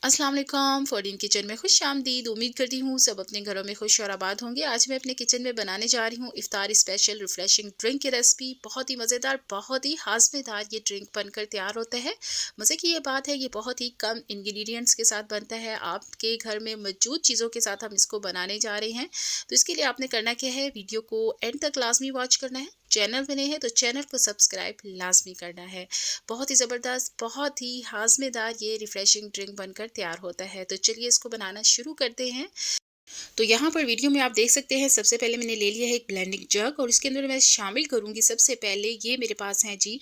अस्सलाम वालेकुम। फॉरडीन किचन में खुश आमदीद। उम्मीद करती हूँ सब अपने घरों में खुश और आबाद होंगे। आज मैं अपने किचन में बनाने जा रही हूँ इफ्तार स्पेशल रिफ्रेशिंग ड्रिंक की रेसिपी। बहुत ही मज़ेदार, बहुत ही हाज़मेदार ये ड्रिंक बनकर तैयार होता है। मज़े की ये बात है, ये बहुत ही कम इंग्रेडिएंट्स के साथ बनता है। आपके घर में मौजूद चीज़ों के साथ हम इसको बनाने जा रहे हैं। तो इसके लिए आपने करना क्या है, वीडियो को एंड तक लाजमी वॉच करना है। चैनल पे नए हैं तो चैनल को सब्सक्राइब लाजमी करना है। बहुत ही ज़बरदस्त, बहुत ही हाज़मेदार ये रिफ़्रेशिंग ड्रिंक बनकर तैयार होता है। तो चलिए इसको बनाना शुरू करते हैं। तो यहाँ पर वीडियो में आप देख सकते हैं, सबसे पहले मैंने ले लिया है एक ब्लेंडिंग जग और इसके अंदर मैं शामिल करूँगी सबसे पहले, ये मेरे पास हैं जी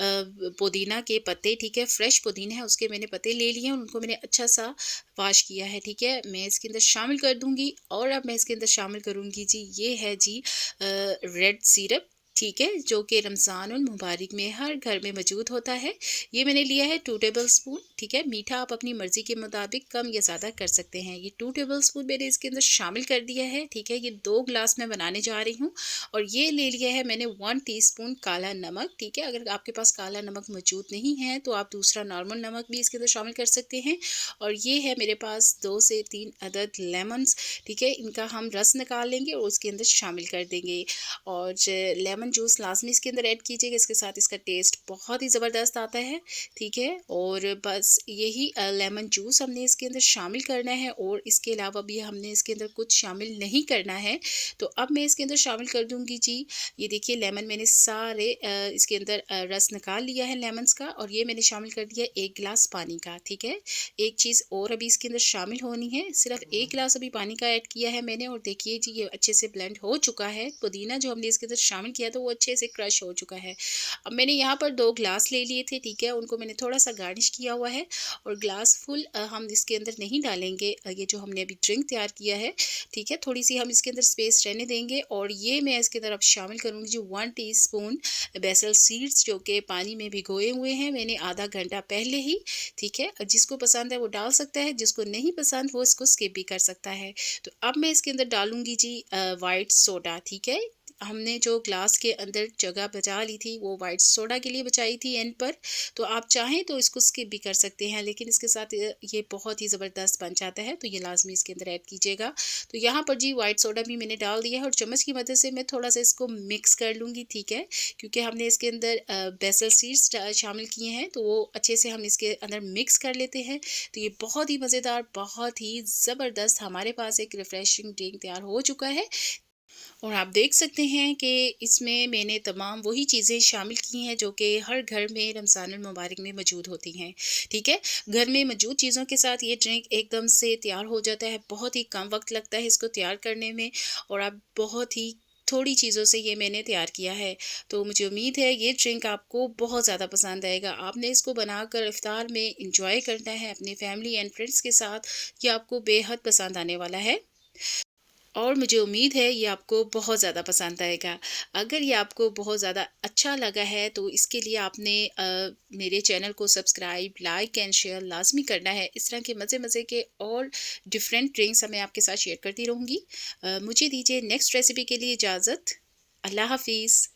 पुदीना के पत्ते। ठीक है, फ्रेश पुदीना है, उसके मैंने पत्ते ले लिए हैं और उनको मैंने अच्छा सा वॉश किया है। ठीक है, मैं इसके अंदर शामिल कर दूँगी और अब मैं इसके अंदर शामिल करूँगी जी, ये है जी रेड सिरप। ठीक है, जो कि रमज़ानुल मुबारक में हर घर में मौजूद होता है। ये मैंने लिया है 2 टेबल स्पून। ठीक है, मीठा आप अपनी मर्ज़ी के मुताबिक कम या ज़्यादा कर सकते हैं। ये 2 टेबल स्पून मैंने इसके अंदर शामिल कर दिया है। ठीक है, ये 2 ग्लास मैं बनाने जा रही हूँ और ये ले लिया है मैंने 1 टीस्पून काला नमक। ठीक है, अगर आपके पास काला नमक मौजूद नहीं है तो आप दूसरा नॉर्मल नमक भी इसके अंदर शामिल कर सकते हैं। और ये है मेरे पास 2 से 3 अदद लेमन्स। ठीक है, इनका हम रस निकाल लेंगे और उसके अंदर शामिल कर देंगे। और लेमन जूस लाज़मी इसके अंदर ऐड कीजिएगा, इसके साथ इसका टेस्ट बहुत ही ज़बरदस्त आता है। ठीक है, और बस यही लेमन जूस हमने इसके अंदर शामिल करना है और इसके अलावा भी हमने इसके अंदर कुछ शामिल नहीं करना है। तो अब मैं इसके अंदर शामिल कर दूंगी जी, ये देखिए लेमन मैंने सारे इसके अंदर रस निकाल लिया है लेमन्स का और ये मैंने शामिल कर दिया 1 गिलास पानी का। ठीक है, एक चीज़ और अभी इसके अंदर शामिल होनी है, सिर्फ 1 गिलास अभी पानी का ऐड किया है मैंने और देखिए जी ये अच्छे से ब्लेंड हो चुका है। पुदीना जो हमने इसके अंदर शामिल किया था वो अच्छे से क्रश हो चुका है। अब मैंने यहाँ पर 2 ग्लास ले लिए थे। ठीक है, उनको मैंने थोड़ा सा गार्निश किया हुआ है और ग्लास फुल हम इसके अंदर नहीं डालेंगे ये जो हमने अभी ड्रिंक तैयार किया है। ठीक है, थोड़ी सी हम इसके अंदर स्पेस रहने देंगे और ये मैं इसके अंदर अब शामिल करूँगी जो 1 टीस्पून बेसल सीड्स, जो कि पानी में भिगोए हुए हैं मैंने आधा घंटा पहले ही। ठीक है, जिसको पसंद है वो डाल सकता है, जिसको नहीं पसंद वो इसको स्किप भी कर सकता है। तो अब मैं इसके अंदर डालूंगी जी वाइट सोडा। ठीक है, हमने जो ग्लास के अंदर जगह बचा ली थी वो वाइट सोडा के लिए बचाई थी एंड पर। तो आप चाहें तो इसको स्किप भी कर सकते हैं, लेकिन इसके साथ ये बहुत ही ज़बरदस्त बन जाता है तो ये लाजमी इसके अंदर ऐड कीजिएगा। तो यहाँ पर जी वाइट सोडा भी मैंने डाल दिया है और चम्मच की मदद से मैं थोड़ा सा इसको मिक्स कर लूँगी। ठीक है, क्योंकि हमने इसके अंदर बेसल सीड्स शामिल किए हैं तो वो अच्छे से हम इसके अंदर मिक्स कर लेते हैं। तो ये बहुत ही मज़ेदार, बहुत ही ज़बरदस्त हमारे पास एक रिफ़्रेशिंग ड्रिंक तैयार हो चुका है। और आप देख सकते हैं कि इसमें मैंने तमाम वही चीज़ें शामिल की हैं जो कि हर घर में रमज़ानुल मुबारक में मौजूद होती हैं। ठीक है, घर में मौजूद चीज़ों के साथ ये ड्रिंक एकदम से तैयार हो जाता है। बहुत ही कम वक्त लगता है इसको तैयार करने में और आप बहुत ही थोड़ी चीज़ों से ये मैंने तैयार किया है। तो मुझे उम्मीद है ये ड्रिंक आपको बहुत ज़्यादा पसंद आएगा। आपने इसको बनाकर इफ्तार में इंजॉय करना है अपनी फैमिली एंड फ्रेंड्स के साथ। ये आपको बेहद पसंद आने वाला है और मुझे उम्मीद है ये आपको बहुत ज़्यादा पसंद आएगा। अगर ये आपको बहुत ज़्यादा अच्छा लगा है तो इसके लिए आपने मेरे चैनल को सब्सक्राइब, लाइक एंड शेयर लाज़मी करना है। इस तरह के मज़े-मज़े के और डिफरेंट ड्रिंक्स मैं आपके साथ शेयर करती रहूँगी। मुझे दीजिए नेक्स्ट रेसिपी के लिए इजाज़त। अल्लाह हाफ़िज़।